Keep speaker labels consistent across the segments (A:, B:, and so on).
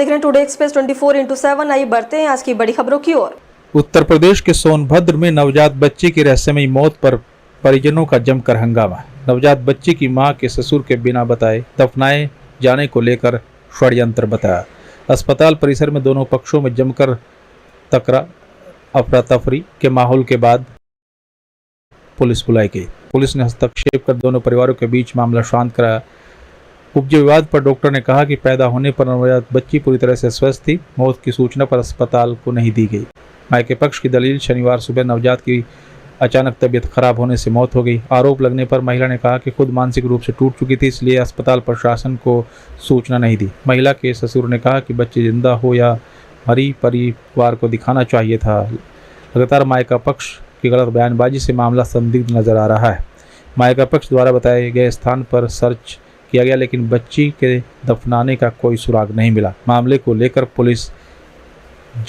A: देख रहे हैं टुडे एक्सप्रेस 24/7। आइए बढ़ते हैं आज की बड़ी खबरों की ओर।
B: उत्तर प्रदेश के सोनभद्र में नवजात बच्चे की रहस्यमयी मौत पर परिजनों का जमकर हंगामा। नवजात बच्चे की मां के ससुर के बिना बताए दफनाए जाने को लेकर षड्यंत्र बताया। अस्पताल परिसर में दोनों पक्षों में जमकर अफरा तफरी के माहौल के बाद पुलिस बुलाई गई। पुलिस ने हस्तक्षेप कर दोनों परिवारों के बीच मामला शांत कराया। उपजे विवाद पर डॉक्टर ने कहा कि पैदा होने पर नवजात बच्ची पूरी तरह से स्वस्थ थी। मौत की सूचना पर अस्पताल को नहीं दी गई। मां के पक्ष की दलील, शनिवार सुबह नवजात की अचानक तबीयत खराब होने से मौत हो गई। आरोप लगने पर महिला ने कहा कि खुद मानसिक रूप से टूट चुकी थी, इसलिए अस्पताल प्रशासन को सूचना नहीं दी। महिला के ससुर ने कहा कि बच्ची जिंदा हो या मरी परिवार को दिखाना चाहिए था। लगातार मां का पक्ष की गलत बयानबाजी से मामला संदिग्ध नजर आ रहा है। मां का पक्ष द्वारा बताए गए स्थान पर सर्च किया गया, लेकिन बच्ची के दफनाने का कोई सुराग नहीं मिला। मामले को लेकर पुलिस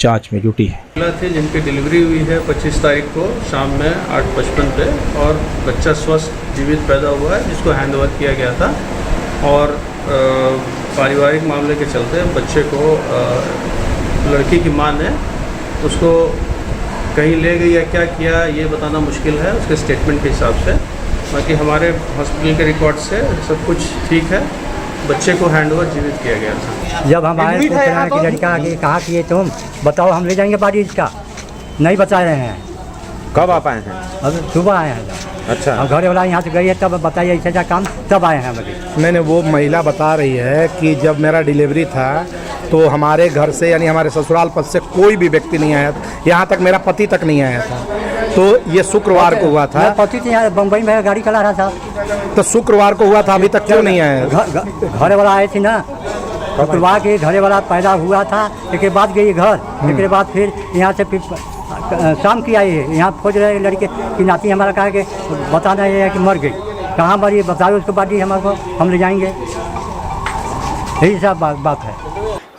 B: जांच में जुटी है।
C: महिला थी जिनकी डिलीवरी हुई है 25 तारीख को शाम में 8:55 पे और बच्चा स्वस्थ जीवित पैदा हुआ है, जिसको हैंडओवर किया गया था। और पारिवारिक मामले के चलते बच्चे को लड़की की मां ने उसको कहीं ले गई या क्या किया ये बताना मुश्किल है उसके स्टेटमेंट के हिसाब से। बाकी हमारे हॉस्पिटल के रिकॉर्ड से सब कुछ ठीक है। बच्चे को हैंडओवर जीवित किया गया था।
D: जब हम आए तो लड़का आगे कहा कि ये तुम बताओ, हम ले जाएंगे बाड़ी इसका, नहीं बता रहे हैं।
E: कब आप आए हैं?
D: अब सुबह आए हैं।
E: अच्छा,
D: और घरे वाला यहाँ से गई है तब बताइए ऐसा ऐसा काम, तब आए हैं अभी।
E: नहीं, वो महिला बता रही है कि जब मेरा डिलीवरी था तो हमारे घर से यानी हमारे ससुराल पद से कोई भी व्यक्ति नहीं आया, यहाँ तक मेरा पति तक नहीं आया था। तो ये शुक्रवार को हुआ था।
D: पति तो यहाँ बम्बई में गाड़ी चला रहा था,
E: तो शुक्रवार को हुआ था, अभी तक क्यों नहीं आया?
D: घरे वाला आए थे ना, शुक्रवार के घरे वाला पैदा हुआ था, एक बाद गई घर, एक बाद फिर यहाँ से शाम की आई है। यहाँ खोज रहे लड़के की नाती हमारा कहा कि बताना है कि मर गई, कहाँ मरी बताओ, उसके बाद ही हमारे को हम ले जाएंगे। यही सब बात है।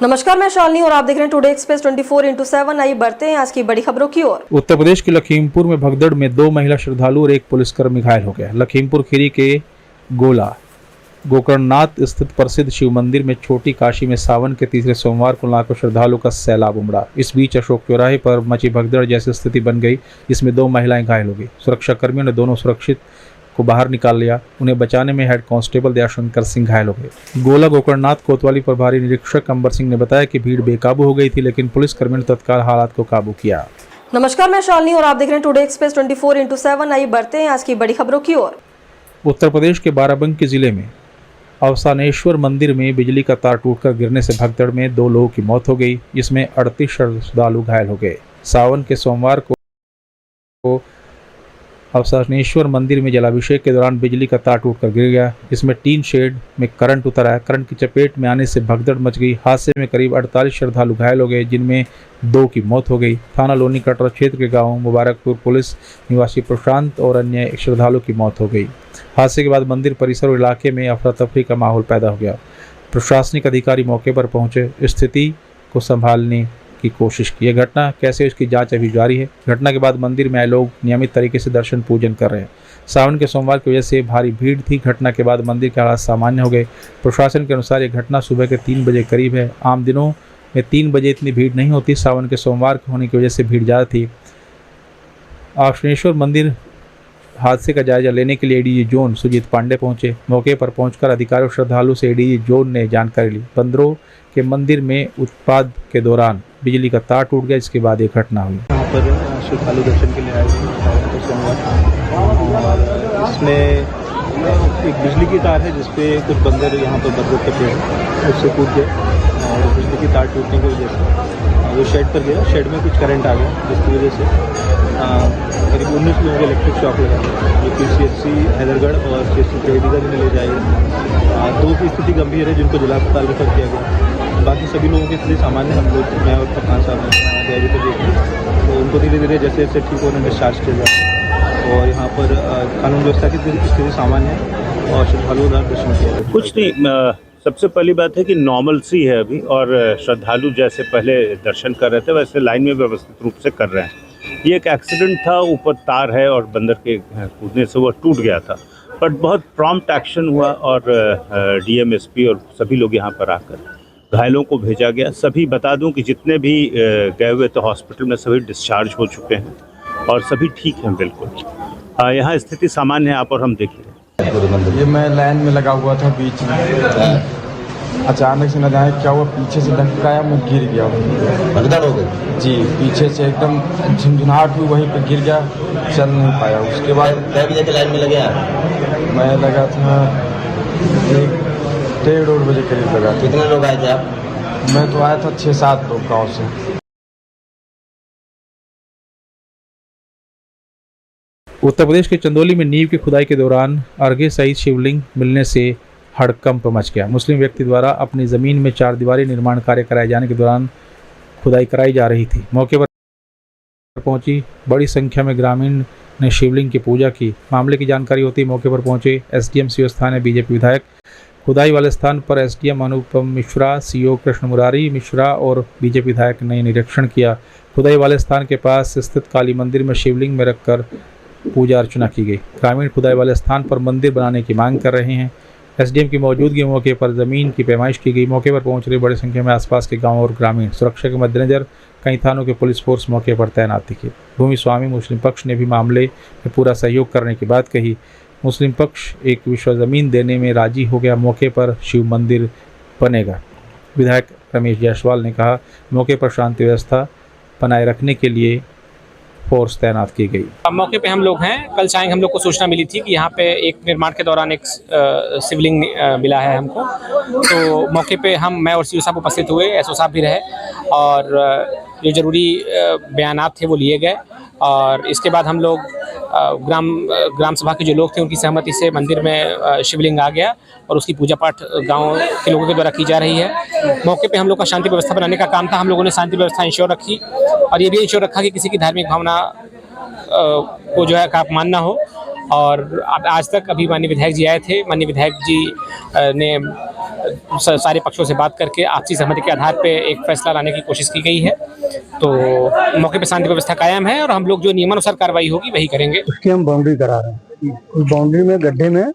A: नमस्कार, मैं शालिनी और आप देख रहे हैं टुडे एक्सप्रेस 24/7। आइए बढ़ते हैं आज की बड़ी खबरों की ओर।
B: उत्तर प्रदेश के लखीमपुर में भगदड़ में 2 महिला श्रद्धालु और 1 पुलिसकर्मी घायल हो गया। लखीमपुर खीरी के गोकर्णनाथ स्थित प्रसिद्ध शिव मंदिर में छोटी काशी में सावन के तीसरे सोमवार को लाखों श्रद्धालुओं का सैलाब उमड़ा। इस बीच अशोक चौराहे पर मची भगदड़ जैसी स्थिति बन गई, जिसमें 2 महिलाएं घायल हो गई। सुरक्षा कर्मियों ने दोनों सुरक्षित को बाहर निकाल लिया। उन्हें बचाने में हेड कांस्टेबल दयाशंकर सिंह घायल हो गए। गोकर्णनाथ कोतवाली प्रभारी निरीक्षक अंबर सिंह ने बताया कि भीड़ बेकाबू हो गई थी, लेकिन पुलिस कर्मियों ने तत्काल हालात को काबू किया।
A: नमस्कार, मैं शालिनी और आप देख रहे हैं टुडे एक्सप्रेस 24/7। आइए बढ़ते हैं आज की बड़ी खबरों की ओर।
B: उत्तर प्रदेश के बाराबंकी जिले में अवसानेश्वर मंदिर में बिजली का तार टूटकर गिरने से भगदड़ में 2 लोगों की मौत हो गई, जिसमें 38 श्रद्धालु घायल हो गए। सावन के सोमवार को अवसानेश्वर मंदिर में जलाभिषेक के दौरान बिजली का तार टूटकर गिर गया। इसमें टीन शेड में करंट उतर आया। करंट की चपेट में आने से भगदड़ मच गई। हादसे में करीब 48 श्रद्धालु घायल हो गए, जिनमें 2 की मौत हो गई। थाना लोनी कटरा क्षेत्र के गांव मुबारकपुर पुलिस निवासी प्रशांत और अन्य श्रद्धालु की मौत हो गई। हादसे के बाद मंदिर परिसर और इलाके में अफरा तफरी का माहौल पैदा हो गया। प्रशासनिक अधिकारी मौके पर पहुंचे, स्थिति को संभालने की कोशिश की। यह घटना कैसे, उसकी जांच अभी जारी है। घटना के बाद मंदिर में आए लोग नियमित तरीके से दर्शन पूजन कर रहे हैं। सावन के सोमवार की वजह से भारी भीड़ थी। घटना के बाद मंदिर के हालात सामान्य हो गए। प्रशासन के अनुसार यह घटना सुबह के 3 बजे करीब है। आम दिनों में 3 बजे इतनी भीड़ नहीं होती। सावन के सोमवार होने की वजह से भीड़ ज़्यादा थी। अवसानेश्वर मंदिर हादसे का जायजा लेने के लिए एडीजी जोन सुजीत पांडे पहुंचे। मौके पर पहुंचकर अधिकारियों और श्रद्धालु से एडीजी जोन ने जानकारी ली। बंदरों के मंदिर में उत्पाद के दौरान बिजली का तार टूट गया, इसके बाद ये घटना हुई।
F: यहाँ पर श्रद्धालु दर्शन के लिए आए थे सोमवार। इसमें एक बिजली की तार है जिसपे कुछ बंदर यहाँ पर बरगद के पेड़ उससे कूद गए और बिजली की तार टूटने की वजह से वो शेड पर गया। शेड में कुछ करंट आ गया, जिसकी वजह से करीब 19 लोगों को इलेक्ट्रिक शॉक लगा, जो कि CHC हैदरगढ़ और CHC त्रिवेदी में ले जाएगा। 2 की स्थिति गंभीर है, जिनको जिला अस्पताल रेफर किया गया। बाकी सभी लोगों की स्थिति सामान्य। हम लोग, मैं और प्रधान साहब तैयारी पर देखते, तो उनको धीरे धीरे जैसे जैसे ठीक होने डिस्चार्ज किया जाए। और यहाँ पर कानून व्यवस्था की स्थिति सामान्य है और श्रद्धालुओं द्वारा दर्शन किया जाए।
G: कुछ नहीं, सबसे पहली बात है कि नॉर्मल सी है अभी, और श्रद्धालु जैसे पहले दर्शन कर रहे थे वैसे लाइन में व्यवस्थित रूप से कर रहे हैं। ये एक एक्सीडेंट था, ऊपर तार है और बंदर के कूदने से वो टूट गया था, बट बहुत प्रॉम्प्ट एक्शन हुआ और डीएम, एसपी और सभी लोग यहाँ पर आकर घायलों को भेजा गया। सभी बता दूं कि जितने भी गए हुए थे हॉस्पिटल में सभी डिस्चार्ज हो चुके हैं और सभी ठीक हैं बिल्कुल। यहाँ स्थिति सामान्य है, आप और हम देख लें।
H: ये मैं लाइन में लगा हुआ था बीच में, अचानक से न जाने क्या हुआ, पीछे से धक्का आया, मैं गिर गया।
I: भगदड़ हो गई
H: जी, पीछे से एकदम झुंझुनाहट हुई, वहीं पे गिर गया, चल नहीं पाया। उसके बाद
I: कै बजे के लाइन में लगे आप?
H: मैं लगा था 1-1:30 बजे करीब लगा।
I: कितने लोग आए थे आप?
H: मैं तो आया था 6-7 लोग गाँव से।
B: उत्तर प्रदेश के चंदौली में नींव की खुदाई के दौरान अर्घे सहित शिवलिंग मिलने से हड़कंप मच गया। मुस्लिम व्यक्ति द्वारा अपनी ज़मीन में 4 दीवारी निर्माण कार्य कराए जाने के दौरान खुदाई कराई जा रही थी। मौके पर पहुंची बड़ी संख्या में ग्रामीण ने शिवलिंग की पूजा की। मामले की जानकारी होते ही मौके पर पहुंचे एसडीएम सीओ स्थानीय बीजेपी विधायक। खुदाई वाले स्थान पर एसडीएम अनुपम मिश्रा, सीओ कृष्ण मुरारी मिश्रा और बीजेपी विधायक ने निरीक्षण किया। खुदाई वाले स्थान के पास स्थित काली मंदिर में शिवलिंग में रखकर पूजा अर्चना की गई। ग्रामीण खुदाई वाले स्थान पर मंदिर बनाने की मांग कर रहे हैं। एसडीएम की मौजूदगी मौके पर ज़मीन की पैमाइश की गई। मौके पर पहुंच रही बड़ी संख्या में आसपास के गांव और ग्रामीण। सुरक्षा के मद्देनजर कई थानों के पुलिस फोर्स मौके पर तैनात थी। भूमि स्वामी मुस्लिम पक्ष ने भी मामले में पूरा सहयोग करने की बात कही। मुस्लिम पक्ष एक विश्व ज़मीन देने में राजी हो गया। मौके पर शिव मंदिर बनेगा। विधायक रमेश जायसवाल ने कहा, मौके पर शांति व्यवस्था बनाए रखने के लिए फोर्स तैनात की गई।
J: मौके पे हम लोग हैं। कल शाम हम लोग को सूचना मिली थी कि यहाँ पे एक निर्माण के दौरान एक शिवलिंग मिला है हमको। तो मौके पे मैं और सीओ साहब उपस्थित हुए, एसओ साहब भी रहे और जो जरूरी बयानात थे वो लिए गए। और इसके बाद हम लोग ग्राम सभा के जो लोग थे उनकी सहमति से मंदिर में शिवलिंग आ गया और उसकी पूजा पाठ गांव के लोगों के द्वारा की जा रही है। मौके पे हम लोग का शांति व्यवस्था बनाने का काम था। हम लोगों ने शांति व्यवस्था इंश्योर रखी और ये भी इंश्योर रखा कि किसी की धार्मिक भावना को जो है का अपमान ना हो। और आज तक अभी माननीय विधायक जी आए थे। माननीय विधायक जी ने सारे पक्षों से बात करके आपसी सहमति के आधार पे एक फैसला लाने की कोशिश की गई है। तो मौके पे शांति व्यवस्था कायम है और हम लोग जो नियमानुसार कार्रवाई होगी वही करेंगे।
D: उसकी हम बाउंड्री करा रहे हैं। उस बाउंड्री में गड्ढे में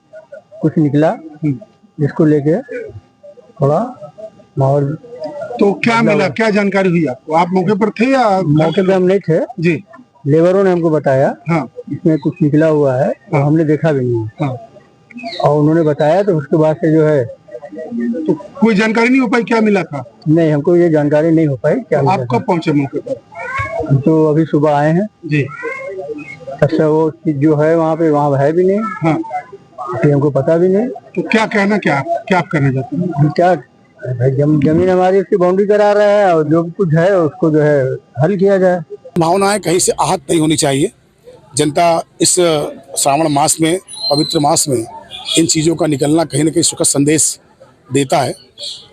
D: कुछ निकला, जिसको लेके थोड़ा माहौल।
E: तो क्या मिला, क्या जानकारी हुई आपको? आप मौके पर थे या?
D: मौके पे हम नहीं थे
E: जी,
D: लेबरों ने हमको बताया।
E: हाँ,
D: इसमें कुछ निकला हुआ है। हाँ, हमने देखा भी नहीं।
E: हाँ,
D: और उन्होंने बताया तो उसके बाद से जो है
E: तो कोई जानकारी नहीं हो पाई क्या मिला था?
D: नहीं, हमको ये जानकारी नहीं हो पाई क्या।
E: आप कब पहुंचे मौके पर?
D: हम तो अभी सुबह आए हैं
E: जी।
D: अच्छा, वो चीज जो है वहाँ है भी नहीं।
E: हाँ,
D: फिर हमको पता भी नहीं।
E: तो क्या कहना, क्या आप कहना चाहते हैं?
D: हम क्या भाई, जमीन हमारी उसकी बाउंड्री करा रहे हैं और जो कुछ है उसको जो है हल किया जाए।
K: भावनाएं कहीं से आहत नहीं होनी चाहिए। जनता इस श्रावण मास में, पवित्र मास में इन चीज़ों का निकलना कहीं ना कहीं सुखद संदेश देता है।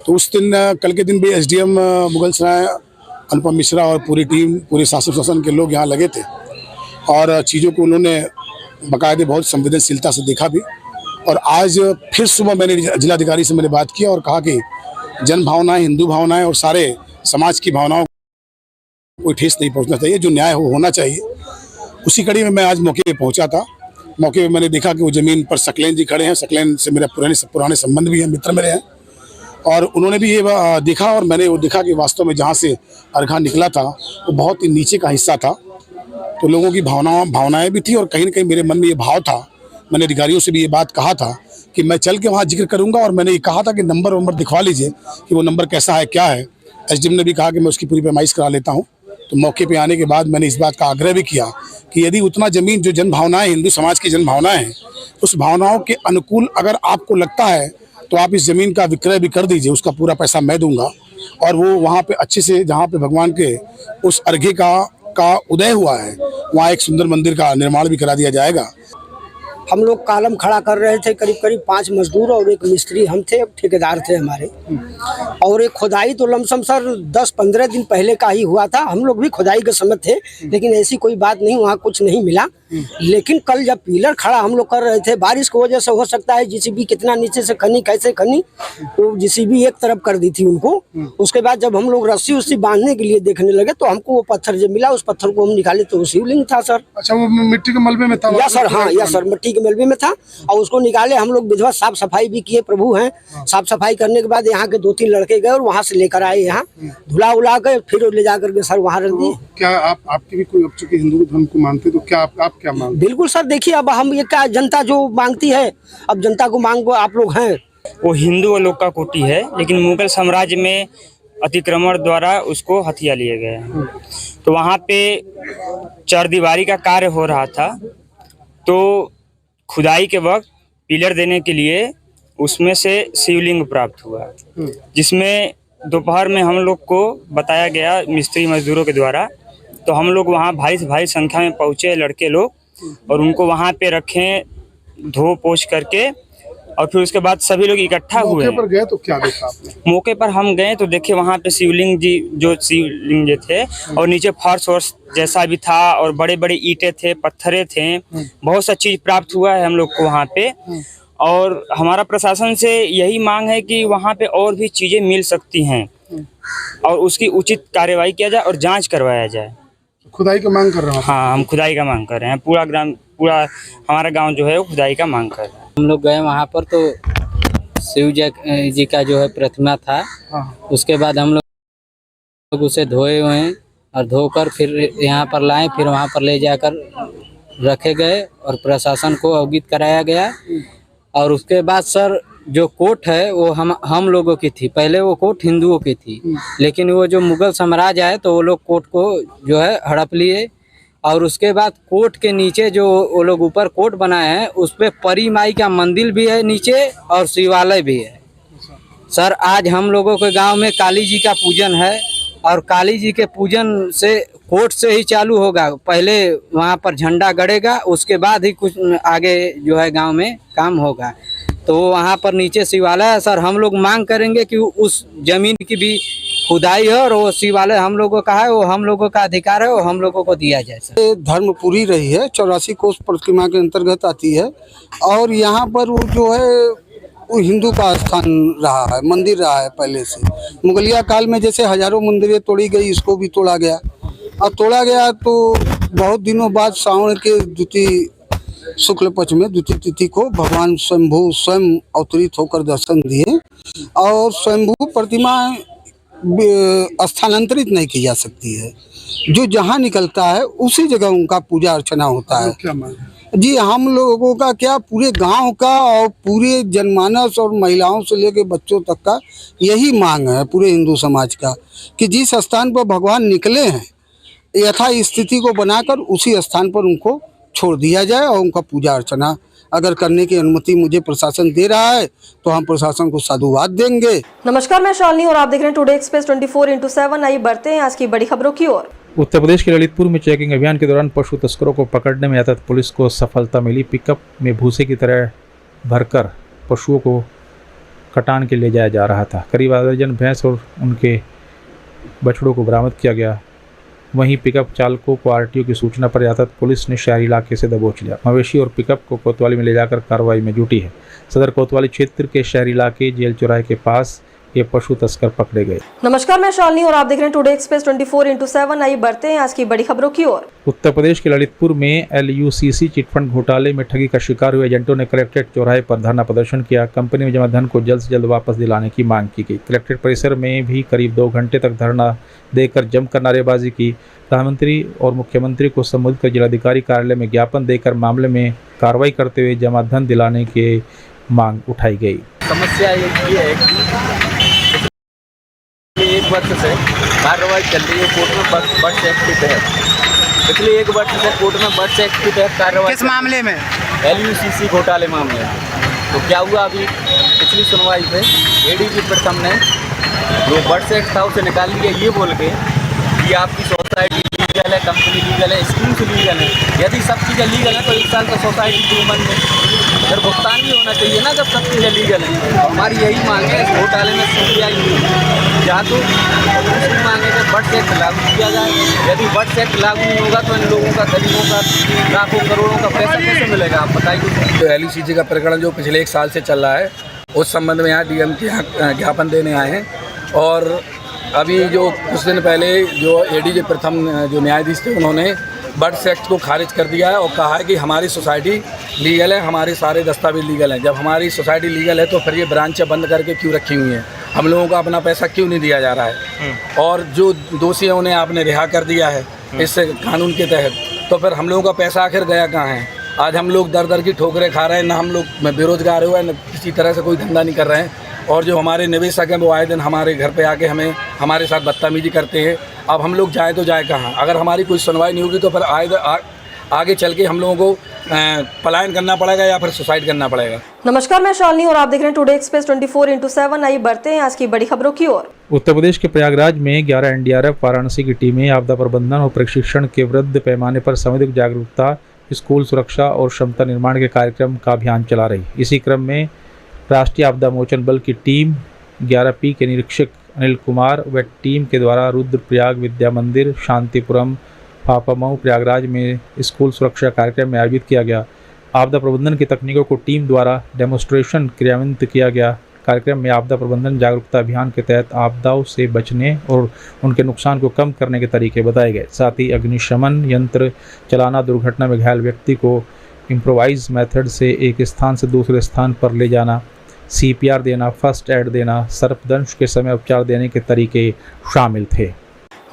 K: तो उस दिन, कल के दिन भी एसडीएम मुगलसराय अनुपम मिश्रा और पूरी टीम, पूरे शासन के लोग यहाँ लगे थे और चीज़ों को उन्होंने बाकायदे बहुत संवेदनशीलता से देखा भी। और आज फिर सुबह मैंने जिलाधिकारी से मैंने बात किया और कहा कि जन भावनाएं, हिंदू भावनाएं और सारे समाज की भावनाओं को कोई ठेस नहीं पहुंचना चाहिए। जो न्याय होना चाहिए। उसी कड़ी में मैं आज मौके पे पहुंचा था। मौके पे मैंने देखा कि वो ज़मीन पर सकलेन जी खड़े हैं। सकलेन से मेरा पुराने संबंध भी हैं, मित्र मेरे हैं। और उन्होंने भी ये देखा और मैंने वो देखा कि वास्तव में जहाँ से अर्घा निकला था वो बहुत ही नीचे का हिस्सा था। तो लोगों की भावनाएं भी थी और कहीं ना कहीं मेरे मन में ये भाव था। मैंने अधिकारियों से भी ये बात कहा था कि मैं चल के वहाँ जिक्र करूँगा और मैंने ये कहा था कि नंबर दिखवा लीजिए कि वो नंबर कैसा है, क्या है। एसडीएम ने भी कहा कि मैं उसकी पूरी पैमाइश करा लेता हूँ। तो मौके पे आने के बाद मैंने इस बात का आग्रह भी किया कि यदि उतना ज़मीन, जो जन भावनाएं, हिंदू समाज की जन भावनाएं हैं, उस भावनाओं के अनुकूल अगर आपको लगता है तो आप इस ज़मीन का विक्रय भी कर दीजिए। उसका पूरा पैसा मैं दूंगा और वो वहाँ पे अच्छे से, जहाँ पे भगवान के उस अर्घे का उदय हुआ है, वहाँ एक सुंदर मंदिर का निर्माण भी करा दिया जाएगा।
L: हम लोग कॉलम खड़ा कर रहे थे, करीब 5 मजदूर और एक मिस्त्री हम थे, ठेकेदार थे हमारे। और एक खुदाई तो लमसम सर 10-15 दिन पहले का ही हुआ था। हम लोग भी खुदाई के समय थे, लेकिन ऐसी कोई बात नहीं, वहाँ कुछ नहीं मिला। लेकिन कल जब पिलर खड़ा हम लोग कर रहे थे, बारिश की वजह से हो सकता है जेसीबी कितना नीचे से खनी कैसे खनी, तो जेसीबी एक तरफ कर दी थी उनको। उसके बाद जब हम लोग रस्सी उस्सी बांधने के लिए देखने लगे तो हमको वो पत्थर जो मिला, उस पत्थर को हम निकाले तो वो शिवलिंग था सर।
K: अच्छा, वो मिट्टी के मलबे में था?
L: या सर, हाँ या सर, मिट्टी के मलबे में था। और उसको निकाले हम लोग, विधिवत साफ सफाई भी किए, प्रभु हैं। साफ सफाई करने के बाद यहाँ के 2-3 लड़के गए और वहाँ से लेकर आए, यहाँ धुला उला कर फिर ले जाकर के सर वहाँ रख दिए।
K: क्या आपकी भी कोई, अब चूंकि हिंदू धर्म को मानते तो क्या आप क्या मांगते?
L: बिल्कुल सर, देखिए अब हम ये क्या, जनता जो मांगती है, अब जनता को मांगो आप लोग हैं।
M: वो हिंदू और लोग का कोटि है, लेकिन मुगल साम्राज्य में अतिक्रमण द्वारा उसको हथिया लिए गए। तो वहाँ पे चरदीवारी का कार्य हो रहा था, तो खुदाई के वक्त पिलर देने के लिए उसमें से शिवलिंग प्राप्त हुआ, जिसमें दोपहर में हम लोग को बताया गया मिस्त्री मजदूरों के द्वारा। तो हम लोग वहाँ भारी से भारी संख्या में पहुँचे लड़के लोग, और उनको वहाँ पे रखें धो पोछ करके, और फिर उसके बाद सभी लोग इकट्ठा हुए।
K: मौके पर गए तो क्या देखा आपने?
M: मौके पर हम गए तो देखे वहाँ पे शिवलिंग जी, जो शिवलिंग जो थे, और नीचे फर्श वर्श जैसा भी था, और बड़े बड़े ईंटें थे, पत्थरे थे, बहुत सा चीज प्राप्त हुआ है हम लोग को वहाँ पे। और हमारा प्रशासन से यही मांग है कि वहाँ पे और भी चीजें मिल सकती हैं, और उसकी उचित कार्यवाही किया जाए और जाँच करवाया जाए।
K: खुदाई का मांग कर रहा हूँ?
M: हाँ, हम खुदाई का मांग कर रहे हैं। पूरा हमारा गाँव जो है वो खुदाई का मांग कर रहा है।
N: हम लोग गए वहाँ पर तो शिव जी का जो है प्रतिमा था। उसके बाद हम लोग उसे धोए हुए हैं, और धोकर फिर यहाँ पर लाए, फिर वहाँ पर ले जाकर रखे गए और प्रशासन को अवगत कराया गया। और उसके बाद सर जो कोर्ट है वो हम लोगों की थी, पहले वो कोर्ट हिंदुओं की थी, लेकिन वो जो मुगल साम्राज्य है तो वो लोग कोर्ट को जो है हड़प लिए। और उसके बाद कोर्ट के नीचे जो वो लोग ऊपर कोर्ट बनाए हैं, उस पे परी माई का मंदिर भी है नीचे, और शिवालय भी है। सर आज हम लोगों के गांव में काली जी का पूजन है, और काली जी के पूजन से कोर्ट से ही चालू होगा। पहले वहां पर झंडा गड़ेगा, उसके बाद ही कुछ आगे जो है गांव में काम होगा। तो वहां पर नीचे शिवालय है सर। हम लोग मांग करेंगे कि उस जमीन की भी खुदाई है, और वो शिवालय हम लोगों का है, वो हम लोगों का अधिकार है, वो हम लोगों को दिया जाए सर।
L: धर्मपुरी रही है, 84 कोस प्रतिमा के अंतर्गत आती है, और यहाँ पर वो जो है वो हिंदू का स्थान रहा है, मंदिर रहा है पहले से। मुगलिया काल में जैसे हजारों मंदिरें तोड़ी गई, इसको भी तोड़ा गया। और तोड़ा गया तो बहुत दिनों बाद सावन के द्वितीय शुक्ल पक्ष में द्वितीय तिथि को भगवान शंभू स्वयं अवतरित होकर दर्शन दिए, और स्वयंभू प्रतिमा स्थानांतरित नहीं की जा सकती है। जो जहाँ निकलता है उसी जगह उनका पूजा अर्चना होता है।
K: क्या मांग?
L: जी, हम लोगों का क्या, पूरे गांव का और पूरे जनमानस और महिलाओं से लेकर बच्चों तक का यही मांग है पूरे हिंदू समाज का, कि जिस स्थान पर भगवान निकले हैं यथा स्थिति को बनाकर उसी स्थान पर उनको छोड़ दिया जाए, और उनका पूजा अर्चना अगर करने की अनुमति मुझे प्रशासन दे रहा है तो हम प्रशासन को साधुवाद देंगे।
A: नमस्कार, मैं शालिनी और आप देख रहे हैं टुडे एक्सप्रेस 24/7। आइए बढ़ते हैं आज की बड़ी खबरों की ओर।
B: उत्तर प्रदेश के ललितपुर में चेकिंग अभियान के दौरान पशु तस्करों को पकड़ने में यातायात पुलिस को सफलता मिली। पिकअप में भूसे की तरह भरकर पशुओं को कटान के ले जाया जा रहा था। करीब आधा दर्जन भैंस और उनके बछड़ों को बरामद किया गया। वहीं पिकअप चालकों को आरटीओ की सूचना पर यातायात पुलिस ने शहरी इलाके से दबोच लिया। मवेशी और पिकअप को कोतवाली में ले जाकर कार्रवाई में जुटी है। सदर कोतवाली क्षेत्र के शहरी इलाके जेल चौराहे के पास ये पशु तस्कर पकड़े गए।
A: नमस्कार, मैं शालिनी और आप देख रहे हैं टुडे एक्सप्रेस 24/7। आइए बढ़ते हैं आज की बड़ी खबरों की ओर।
B: उत्तर प्रदेश के ललितपुर में LUCC चिटफंड घोटाले में ठगी का शिकार हुए एजेंटों ने कलेक्ट्रेट चौराहे पर धरना प्रदर्शन किया। कंपनी में जमा धन को जल्द से जल्द वापस दिलाने की मांग की गई। कलेक्ट्रेट परिसर में भी करीब 2 घंटे तक धरना देकर जमकर नारेबाजी की। प्रधानमंत्री और मुख्यमंत्री को संबोधित कर जिलाधिकारी कार्यालय में ज्ञापन देकर मामले में कार्रवाई करते हुए जमा धन दिलाने की मांग उठाई गई।
O: समस्या ये है कि 1 वर्ष से कार्रवाई चल रही है कोर्ट में बर्ड्स एक्ट के तहत। पिछले 1 वर्ष से कोर्ट में बर्ड्स एक्ट के तहत कार्रवाई। किस मामले में? LUCC घोटाले मामले में। तो क्या हुआ, अभी पिछली सुनवाई पे ADG प्रथम ने जो बर्ड्स एक्ट था उसे निकाल लिया, ये बोल के कि आपकी सोसाइटी लीगल है, कंपनी लीगल है, स्कीम्स लीगल है। यदि सब चीज़ें लीगल है तो 1 साल का सोसाइटी 2 मंथ में फिर भुगतान भी होना चाहिए ना, जब सब चीज़ें लीगल है। तो हमारी यही मांग है, इस घोटाले में सीबीआई या तो दूसरी मांग है कि बर्ड्स एक्ट लागू किया जाए। यदि बर्ड्स एक्ट लागू नहीं होगा तो इन लोगों का, गरीबों का लाखों करोड़ों का पैसा कैसे मिलेगा, आप बताइए।
E: जो LECG का प्रकरण जो पिछले 1 साल से चल रहा है, उस संबंध में यहाँ DM के यहाँ ज्ञापन देने आए हैं। और अभी जो कुछ दिन पहले जो ADJ प्रथम जो न्यायाधीश थे, उन्होंने बर्ड्स एक्ट को खारिज कर दिया है और कहा है कि हमारी सोसाइटी लीगल है, हमारे सारे दस्तावेज लीगल हैं। जब हमारी सोसाइटी लीगल है तो फिर ये ब्रांचें बंद करके क्यों रखी हुई हैं? हम लोगों को अपना पैसा क्यों नहीं दिया जा रहा है? और जो दोषी हैं उन्हें आपने रिहा कर दिया है इस कानून के तहत, तो फिर हम लोगों का पैसा आखिर गया कहाँ है? आज हम लोग दर दर की ठोकरें खा रहे हैं, ना हम लोग बेरोजगार हुए, न किसी तरह से कोई धंधा नहीं कर रहे हैं। और जो हमारे निवेशक हैं वो आए दिन हमारे घर पे आके हमारे साथ बदतमीजी करते हैं। अब हम लोग जाए तो जाए कहाँ? अगर हमारी कोई सुनवाई नहीं होगी तो फिर आगे चल के हम लोगों को पलायन करना पड़ेगा या फिर सुसाइड करना पड़ेगा।
A: नमस्कार, मैं शालिनी और आप देख रहे हैं टुडे एक्सप्रेस 24/7। आइए बढ़ते हैं आज की बड़ी खबरों की ओर।
B: उत्तर प्रदेश के प्रयागराज में 11 NDRF वाराणसी की टीमें आपदा प्रबंधन और प्रशिक्षण के वृहद पैमाने पर सामुदायिक जागरूकता, स्कूल सुरक्षा और क्षमता निर्माण के कार्यक्रम का अभियान चला रही। इसी क्रम में राष्ट्रीय आपदा मोचन बल की टीम 11P के निरीक्षक अनिल कुमार व टीम के द्वारा रुद्रप्रयाग विद्या मंदिर, शांतिपुरम, पापामऊ, प्रयागराज में स्कूल सुरक्षा कार्यक्रम में आयोजित किया गया। आपदा प्रबंधन की तकनीकों को टीम द्वारा डेमोन्स्ट्रेशन क्रियान्वित किया गया। कार्यक्रम में आपदा प्रबंधन जागरूकता अभियान के तहत आपदाओं से बचने और उनके नुकसान को कम करने के तरीके बताए गए। साथ ही अग्निशमन यंत्र चलाना, दुर्घटना में घायल व्यक्ति को इम्प्रोवाइज मेथड से एक स्थान से दूसरे स्थान पर ले जाना, CPR देना, फर्स्ट एड देना, सर्पदंश के समय उपचार देने के तरीके शामिल थे।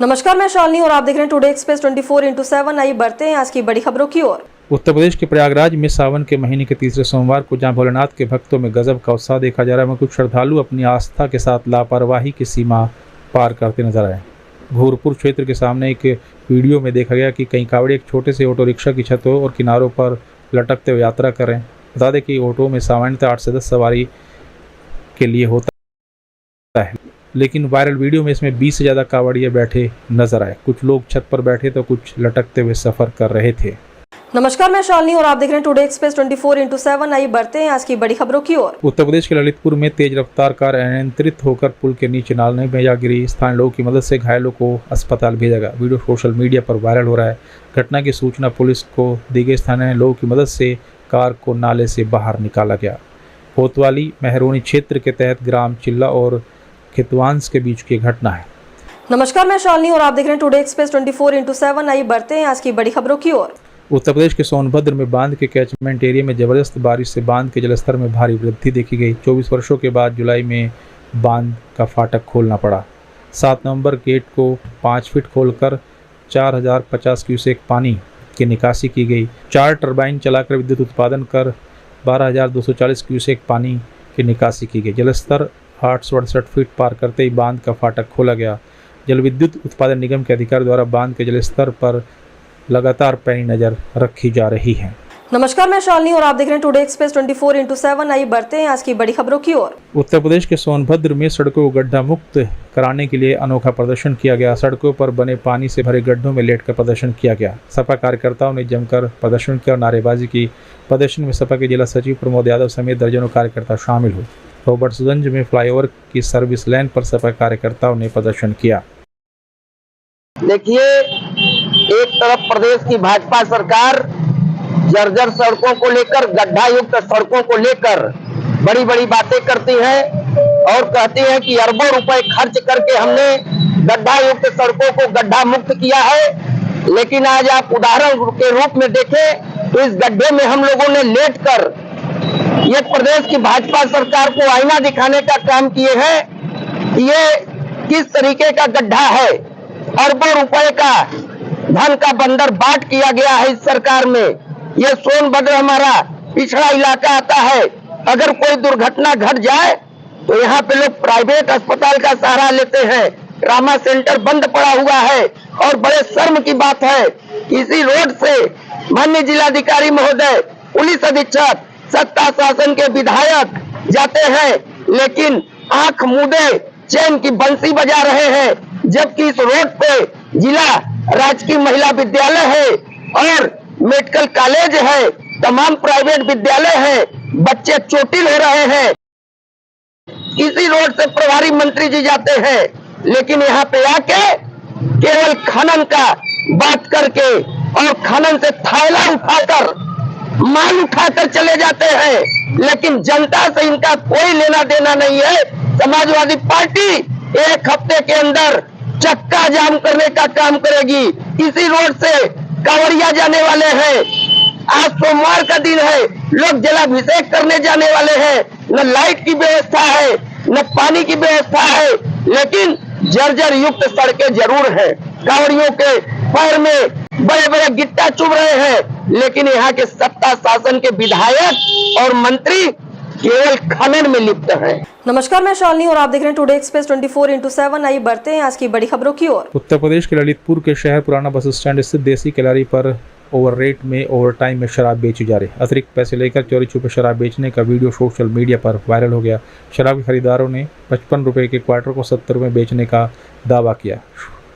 A: नमस्कार, मैं शालिनी और आप देख रहे हैं टुडे एक्सप्रेस 24/7। आइए बढ़ते हैं आज की बड़ी खबरों की ओर।
B: उत्तर प्रदेश के प्रयागराज में सावन के महीने के तीसरे सोमवार को जहां भोलेनाथ के भक्तों में गजब का उत्साह देखा जा रहा है, वहीं कुछ श्रद्धालु अपनी आस्था के साथ लापरवाही की सीमा पार करते नजर आए। घोरपुर क्षेत्र के सामने एक वीडियो में देखा गया कि कई कावड़िए एक छोटे से ऑटो रिक्शा की छतों और किनारों पर लटकते हुए यात्रा कर रहे हैं। बता दें कि ऑटो में सामान्यतः 8 से 10 सवारी के लिए होता है, लेकिन वायरल वीडियो में इसमें 20 से ज़्यादा कावड़िए बैठे नजर आए। कुछ लोग छत पर बैठे तो कुछ लटकते हुए सफर कर रहे थे।
A: नमस्कार, मैं शालिनी और आप देख रहे हैं टुडे एक्सप्रेस 24/7। आइए बढ़ते हैं आज की बड़ी खबरों की ओर। उत्तर
B: प्रदेश के ललितपुर में तेज रफ्तार कार अनियंत्रित होकर पुल के नीचे नाले में जा गिरी। स्थानीय लोगों की मदद से घायलों को अस्पताल भेजा गया। वीडियो सोशल मीडिया पर वायरल हो रहा है। घटना की सूचना पुलिस को दी गई। स्थानीय लोगों की मदद से कार को नाले से बाहर निकाला गया। कोतवाली मेहरोनी क्षेत्र के तहत ग्राम चिल्ला और खितवांस के बीच की घटना है।
A: नमस्कार, मैं शालिनी और आप देख रहे हैं टुडे एक्सप्रेस 24/7। आइए बढ़ते हैं आज की बड़ी खबरों की ओर।
B: उत्तर प्रदेश के सोनभद्र में बांध के कैचमेंट एरिया में जबरदस्त बारिश से बांध के जलस्तर में भारी वृद्धि देखी गई। 24 वर्षों के बाद जुलाई में बांध का फाटक खोलना पड़ा। 7 नवंबर गेट को 5 फीट खोलकर 4050 क्यूसेक पानी की निकासी की गई। 4 टरबाइन चलाकर विद्युत उत्पादन कर 12240 क्यूसेक पानी की निकासी की गई। जलस्तर 868 फीट पार करते ही बांध का फाटक खोला गया। जल विद्युत उत्पादन निगम के अधिकारी द्वारा बांध के जलस्तर पर लगातार पैनी नजर रखी जा रही है।
A: नमस्कार, मैं शालिनी और आप देख रहे हैं टुडे एक्सप्रेस 24/7। आइए बढ़ते हैं आज की बड़ी खबरों की ओर।
B: उत्तर प्रदेश के सोनभद्र में सड़कों को गड्ढा मुक्त कराने के लिए अनोखा प्रदर्शन किया गया। सड़कों पर बने पानी से भरे गड्ढों में लेटकर प्रदर्शन किया गया। सपा कार्यकर्ताओं ने जमकर प्रदर्शन किया और नारेबाजी की। प्रदर्शन में सपा के जिला सचिव प्रमोद यादव समेत दर्जनों कार्यकर्ता शामिल हुए। रॉबर्ट्सगंज में फ्लाईओवर की सर्विस लाइन पर सपा कार्यकर्ताओं ने प्रदर्शन किया।
P: देखिए, एक तरफ प्रदेश की भाजपा सरकार जर्जर सड़कों को लेकर, गड्ढा युक्त सड़कों को लेकर बड़ी बड़ी बातें करती है और कहती है कि अरबों रुपए खर्च करके हमने गड्ढा युक्त सड़कों को गड्ढा मुक्त किया है। लेकिन आज आप उदाहरण के रूप में देखें तो इस गड्ढे में हम लोगों ने लेटकर ये प्रदेश की भाजपा सरकार को आईना दिखाने का काम किए हैं। ये किस तरीके का गड्ढा है। अरबों रुपए का धन का बंदर बाट किया गया है इस सरकार में। ये सोनभद्र हमारा पिछड़ा इलाका आता है। अगर कोई दुर्घटना घट जाए तो यहाँ पे लोग प्राइवेट अस्पताल का सहारा लेते हैं। ट्रामा सेंटर बंद पड़ा हुआ है और बड़े शर्म की बात है कि इसी रोड से माननीय जिलाधिकारी महोदय, पुलिस अधीक्षक, सत्ता शासन के विधायक जाते हैं, लेकिन आंख मूंदे चैन की बंसी बजा रहे हैं। जबकि इस रोड पे जिला राजकीय महिला विद्यालय है और मेडिकल कॉलेज है, तमाम प्राइवेट विद्यालय है, बच्चे चोटिल हो रहे हैं। इसी रोड से प्रभारी मंत्री जी जाते हैं, लेकिन यहाँ पे आके केवल खनन का बात करके और खनन से थैला उठाकर माल उठाकर चले जाते हैं, लेकिन जनता से इनका कोई लेना देना नहीं है। समाजवादी पार्टी एक हफ्ते के अंदर चक्का जाम करने का काम करेगी। इसी रोड से कांवड़िया जाने वाले हैं, आज सोमवार का दिन है, लोग जलाभिषेक करने जाने वाले हैं। न लाइट की व्यवस्था है, न पानी की व्यवस्था है, लेकिन जर्जर युक्त सड़कें जरूर है। कांवड़ियों के पैर में बड़े बड़े गिट्टा चुभ रहे हैं, लेकिन यहाँ के सत्ता शासन के विधायक और मंत्री केवल खनन में लिप्त हैं।
A: नमस्कार, मैं शालिनी और आप देख रहे हैं टुडे एक्सप्रेस 24/7। आइए बढ़ते हैं आज की बड़ी खबरों की ओर।
B: उत्तर प्रदेश के ललितपुर के शहर पुराना बस स्टैंड स्थित देसी किलारी पर ओवर रेट में ओवरटाइम में शराब बेची जा रही। अतिरिक्त पैसे लेकर चोरी छुपे शराब बेचने का वीडियो सोशल मीडिया पर वायरल हो गया। शराब के खरीदारों ने 55 रुपये के क्वार्टर को 70 रुपये बेचने का दावा किया।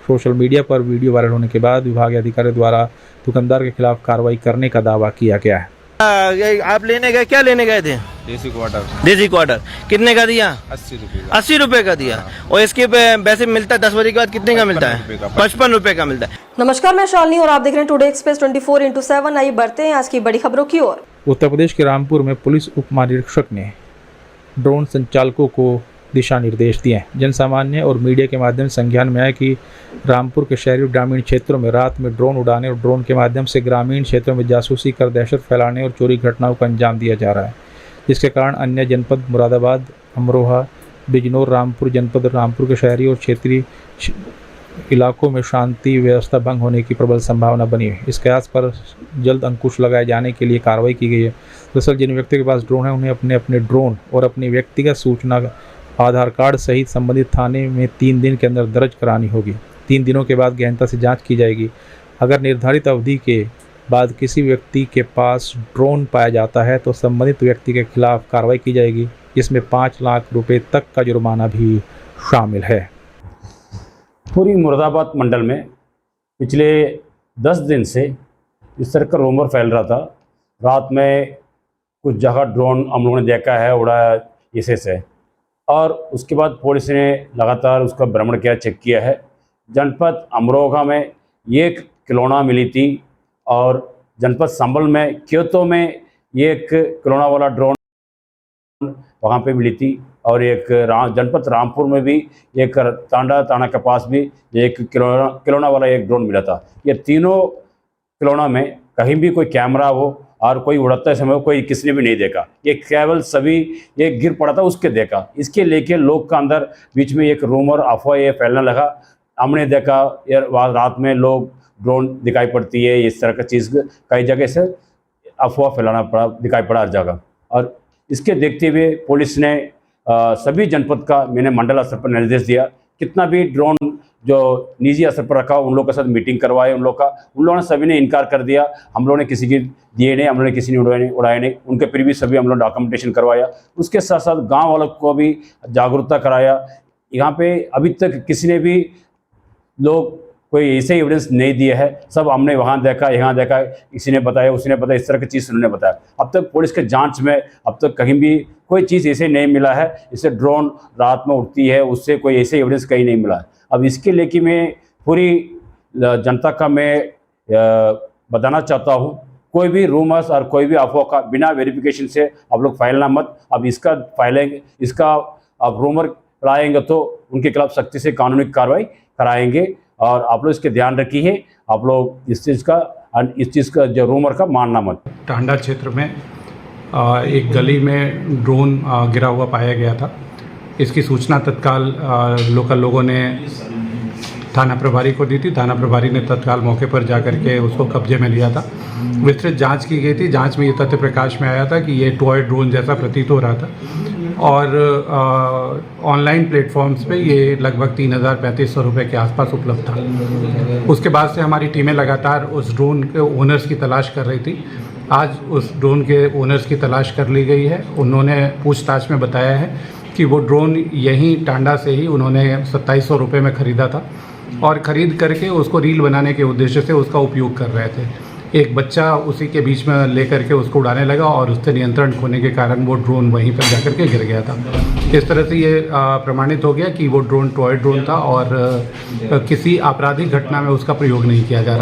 B: सोशल मीडिया पर वीडियो वायरल होने के बाद विभागीय अधिकारियों द्वारा दुकानदार के खिलाफ कार्रवाई करने का दावा किया गया है।
O: आप लेने गए, क्या लेने गए थे?
H: देसी क्वार्टर।
O: देसी क्वार्टर कितने का दिया?
H: 80 रुपये।
O: 80 रुपए का दिया। और इसके वैसे मिलता है 10 बजे के बाद कितने का मिलता है? 55 रुपए का मिलता है।
A: नमस्कार, मैं शालिनी और आप देख रहे हैं टुडे एक्सप्रेस 24/7। आइए बढ़ते हैं आज की बड़ी खबरों की ओर।
B: उत्तर प्रदेश के रामपुर में पुलिस उप महानिरीक्षक ने ड्रोन संचालकों को दिशा निर्देश दिए। जनसामान्य और मीडिया के माध्यम से संज्ञान में आया कि रामपुर के शहरी और ग्रामीण क्षेत्रों में रात में ड्रोन उड़ाने और ड्रोन के माध्यम से ग्रामीण क्षेत्रों में जासूसी कर दहशत फैलाने और चोरी घटनाओं को अंजाम दिया जा रहा है, जिसके कारण अन्य जनपद मुरादाबाद, अमरोहा, बिजनौर, रामपुर जनपद रामपुर के शहरी और क्षेत्रीय इलाकों में शांति व्यवस्था भंग होने की प्रबल संभावना बनी है। इस कयास पर जल्द अंकुश लगाए जाने के लिए कार्रवाई की गई है। दरअसल जिन व्यक्तियों के पास ड्रोन है उन्हें अपने अपने ड्रोन और अपनी व्यक्तिगत सूचना आधार कार्ड सहित संबंधित थाने में 3 दिन के अंदर दर्ज करानी होगी। 3 दिनों के बाद गहनता से जांच की जाएगी। अगर निर्धारित अवधि के बाद किसी व्यक्ति के पास ड्रोन पाया जाता है तो संबंधित व्यक्ति के खिलाफ कार्रवाई की जाएगी, जिसमें 5 लाख रुपए तक का जुर्माना भी शामिल है।
Q: पूरी मुरादाबाद मंडल में पिछले 10 दिन से इस तरह का रूमर फैल रहा था। रात में कुछ जगह ड्रोन हम लोगों ने देखा है उड़ा इसे से, और उसके बाद पुलिस ने लगातार उसका भ्रमण किया, चेक किया है। जनपद अमरोहा में एक खिलौना मिली थी और जनपद संभल में क्योतो में एक खिलौना वाला ड्रोन वहाँ पे मिली थी, और एक जनपद रामपुर में भी एक तांडा के पास भी एक खिलौना वाला एक ड्रोन मिला था। ये तीनों खिलौना में कहीं भी कोई कैमरा हो और कोई उड़ते समय कोई किसी ने भी नहीं देखा। ये केवल सभी एक गिर पड़ा था उसके देखा। इसके लेके लोग का अंदर बीच में एक रूमर अफवाह ये फैलने लगा। हमने देखा यार रात में लोग ड्रोन दिखाई पड़ती है, इस तरह का चीज़ कई जगह से अफवाह फैलाना पड़ा, दिखाई पड़ा हर जगह। और इसके देखते हुए पुलिस ने सभी जनपद का मैंने मंडल स्तर पर निर्देश दिया, कितना भी ड्रोन जो निजी स्तर पर रखा उन लोगों के साथ मीटिंग करवाए। उन लोगों ने सभी ने इनकार कर दिया। हम लोगों ने किसी की दिए नहीं, हम लोगों ने किसी ने उड़ाए नहीं। उनके फिर भी सभी हम लोग डॉक्यूमेंटेशन करवाया। उसके साथ साथ गांव वालों को भी जागरूकता कराया। यहाँ पे अभी तक किसी ने भी लोग कोई ऐसे एविडेंस नहीं दिया है। सब हमने वहाँ देखा, यहाँ देखा, किसी ने बताया, उसी ने बताया, इस तरह की चीज़ उन्होंने बताया। अब तक पुलिस के जांच में अब तक कहीं भी कोई चीज़ ऐसे नहीं मिला है। इससे ड्रोन रात में उड़ती है, उससे कोई ऐसे एविडेंस कहीं नहीं मिला है। अब इसके लेके मैं पूरी जनता का मैं बताना चाहता हूँ, कोई भी रूमर्स और कोई भी अफवाह का बिना वेरिफिकेशन से आप लोग फैलना मत। अब इसका फैलेंगे, इसका अब रूमर लाएंगे तो उनके खिलाफ सख्ती से कानूनी कार्रवाई कराएंगे। और आप लोग इसके ध्यान रखिए, आप लोग इस चीज़ का जो रूमर का मानना मत।
R: टांडा क्षेत्र में एक गली में ड्रोन गिरा हुआ पाया गया था। इसकी सूचना तत्काल लोकल लोगों ने थाना प्रभारी को दी थी। थाना प्रभारी ने तत्काल मौके पर जाकर के उसको कब्जे में लिया था। विस्तृत जांच की गई थी। जांच में ये तथ्य प्रकाश में आया था कि ये टॉय ड्रोन जैसा प्रतीत हो रहा था और ऑनलाइन प्लेटफॉर्म्स पे ये लगभग 3,3500 रुपये के आसपास उपलब्ध था। उसके बाद से हमारी टीमें लगातार उस ड्रोन के ओनर्स की तलाश कर रही थी। आज उस ड्रोन के ओनर्स की तलाश कर ली गई है। उन्होंने पूछताछ में बताया है कि वो ड्रोन यहीं टांडा से ही उन्होंने 2700 रुपये में ख़रीदा था और ख़रीद करके उसको रील बनाने के उद्देश्य से उसका उपयोग कर रहे थे। एक बच्चा उसी के बीच में लेकर के उसको उड़ाने लगा और उससे नियंत्रण खोने के कारण वो ड्रोन वहीं पर जाकर के गिर गया था। इस तरह से ये प्रमाणित हो गया कि वो ड्रोन टॉय ड्रोन था और किसी आपराधिक घटना में उसका प्रयोग नहीं किया जा रहा।